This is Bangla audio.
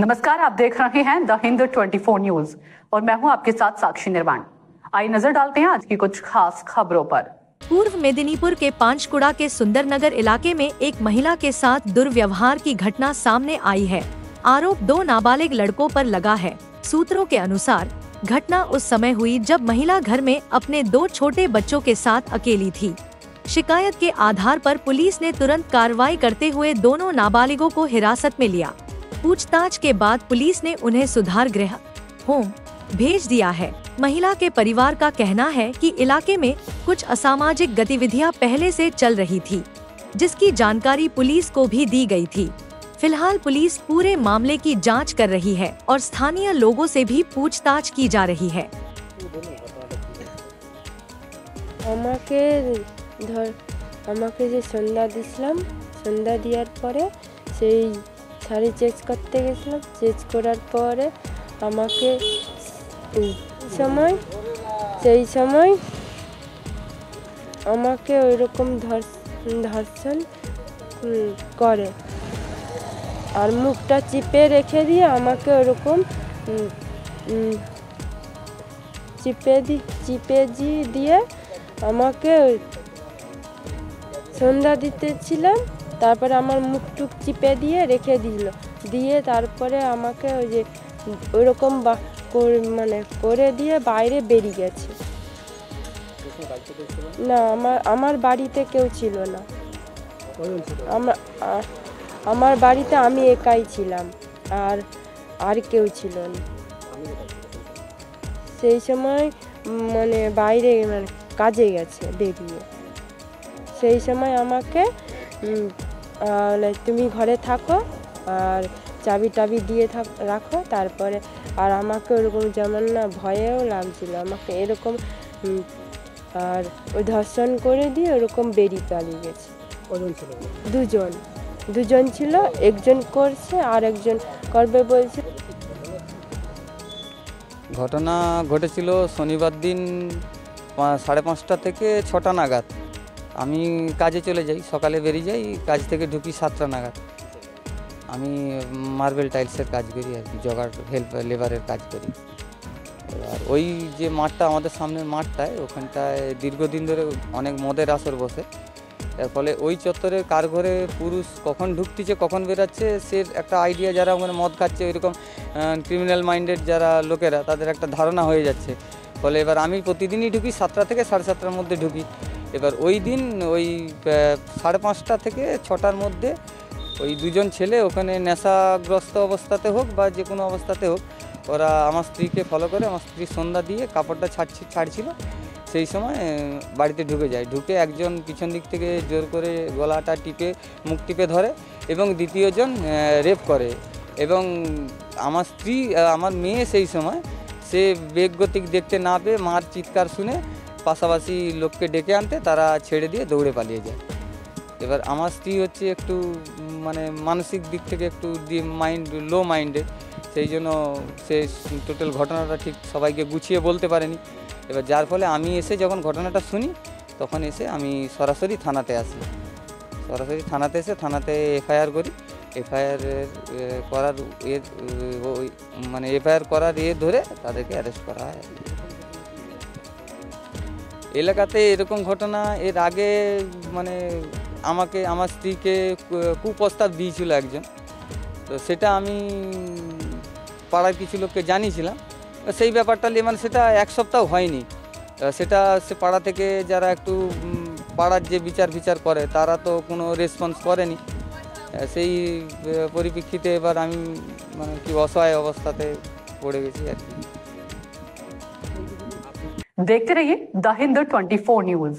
नमस्कार, आप देख रहे हैं द हिंद 24 न्यूज और मैं हूं आपके साथ साक्षी निर्वाण। आइए नजर डालते हैं आज की कुछ खास खबरों पर। पूर्व मेदिनीपुर के पांचकुड़ा के सुंदरनगर इलाके में एक महिला के साथ दुर्व्यवहार की घटना सामने आई है। आरोप 2 नाबालिग लड़कों पर लगा है। सूत्रों के अनुसार घटना उस समय हुई जब महिला घर में अपने 2 छोटे बच्चों के साथ अकेली थी। शिकायत के आधार पर पुलिस ने तुरंत कार्रवाई करते हुए दोनों नाबालिगों को हिरासत में लिया। पूछताछ के बाद पुलिस ने उन्हें सुधार गृह होम भेज दिया है। महिला के परिवार का कहना है कि इलाके में कुछ असामाजिक गतिविधियां पहले से चल रही थी, जिसकी जानकारी पुलिस को भी दी गई थी। फिलहाल पुलिस पूरे मामले की जांच कर रही है और स्थानीय लोगों से भी पूछताछ की जा रही है। আমাকে যে সন্ধ্যা দিছিলাম, সন্ধ্যা দেওয়ার পরে সেই শাড়ি চেঞ্জ করতে গেছিলাম। চেঞ্জ করার পরে আমাকে সেই সময় আমাকে ওইরকম ধর্ষণ করে আর মুখটা চিপে রেখে দিয়ে আমাকে ওরকম চিপে দিয়ে আমাকে সন্ধ্যা দিতেছিলাম। তারপরে আমার মুখটুক চিপে দিয়ে রেখে দিয়ে তারপরে আমাকে ওই যে ওইরকম করে দিয়ে বাইরে বেরিয়ে গেছে। না, আমার বাড়িতে কেউ ছিল না। আমার বাড়িতে আমি একাই ছিলাম, আর কেউ ছিল না। সেই সময় বাইরে কাজে গেছে বেরিয়ে। সেই সময় আমাকে তুমি ঘরে থাকো আর চাবি টাবি দিয়ে রাখো। তারপরে আর আমাকে ওরকম যেমন না ভয়েও লাগছিল আমাকে এরকম, আর ওই ধর্ষণ করে দিয়ে ওরকম বেরিয়ে পালিয়ে গেছে। দুজন ছিল, একজন করছে আর একজন করবে বলছে। ঘটনা ঘটেছিল শনিবার দিন 5:30 থেকে 6টা নাগাদ। আমি কাজে চলে যাই, সকালে বেরিয়ে যাই, কাজ থেকে ঢুকি 7টা নাগাদ। আমি মার্বেল টাইলসের কাজ করি আর কি, জগার লেবারের কাজ করি। এবার ওই যে মাঠটা আমাদের সামনের মাঠটায়, ওখানটায় দীর্ঘদিন ধরে অনেক মদের আসর বসে। এর ফলে ওই চত্বরে কার ঘরে পুরুষ কখন ঢুকতেছে কখন বেরাচ্ছে সে একটা আইডিয়া, যারা ওখানে মদ খাচ্ছে ওইরকম ক্রিমিনাল মাইন্ডেড যারা লোকেরা, তাদের একটা ধারণা হয়ে যাচ্ছে। ফলে এবার আমি প্রতিদিনই ঢুকি 7টা থেকে 7:30টার মধ্যে ঢুকি। এবার ওই দিন ওই 5:30 থেকে 6টার মধ্যে ওই 2জন ছেলে ওখানে নেশাগ্রস্ত অবস্থাতে হোক বা যে কোনো অবস্থাতে হোক, ওরা আমার স্ত্রীকে ফলো করে, আমার স্ত্রীর সন্ধ্যা দিয়ে কাপড়টা ছাড়ছিল। সেই সময় বাড়িতে ঢুকে যায়। ঢুকে একজন পিছন দিক থেকে জোর করে গলাটা টিপে মুখ টিপে ধরে এবং দ্বিতীয়জন রেপ করে। এবং আমার স্ত্রী, আমার মেয়ে সেই সময় সে বেগ গতিক দেখতে না পেয়ে মার চিৎকার শুনে পাশাপাশি লোককে ডেকে আনতে তারা ছেড়ে দিয়ে দৌড়ে পালিয়ে যায়। এবার আমার স্ত্রী হচ্ছে একটু মানসিক দিক থেকে একটু লো মাইন্ডেড, সেই জন্য সে টোটাল ঘটনাটা ঠিক সবাইকে গুছিয়ে বলতে পারেনি। এবার যার ফলে আমি এসে যখন ঘটনাটা শুনি তখন এসে আমি সরাসরি থানাতে আসি। থানাতে এসে থানাতে এফআইআর করি। এফআইআর করার এফআইআর করার ধরে তাদেরকে অ্যারেস্ট করা হয়। এলাকাতে এরকম ঘটনা এর আগে আমাকে আমার স্ত্রীকে কুপ্রস্তাব দিয়েছিল একজন, তো সেটা আমি পাড়ার কিছু লোককে জানিয়েছিলাম। সেই ব্যাপারটা নিয়ে সেটা 1 সপ্তাহ হয়নি। সেটা সে পাড়া থেকে যারা একটু পাড়ার যে বিচার করে তারা তো কোনো রেসপন্স করেনি। সেই পরিপ্রেক্ষিতে এবার আমি কি অসহায় অবস্থাতে পড়ে গেছি আর কি। देखते रहिए द हिंद 24 न्यूज।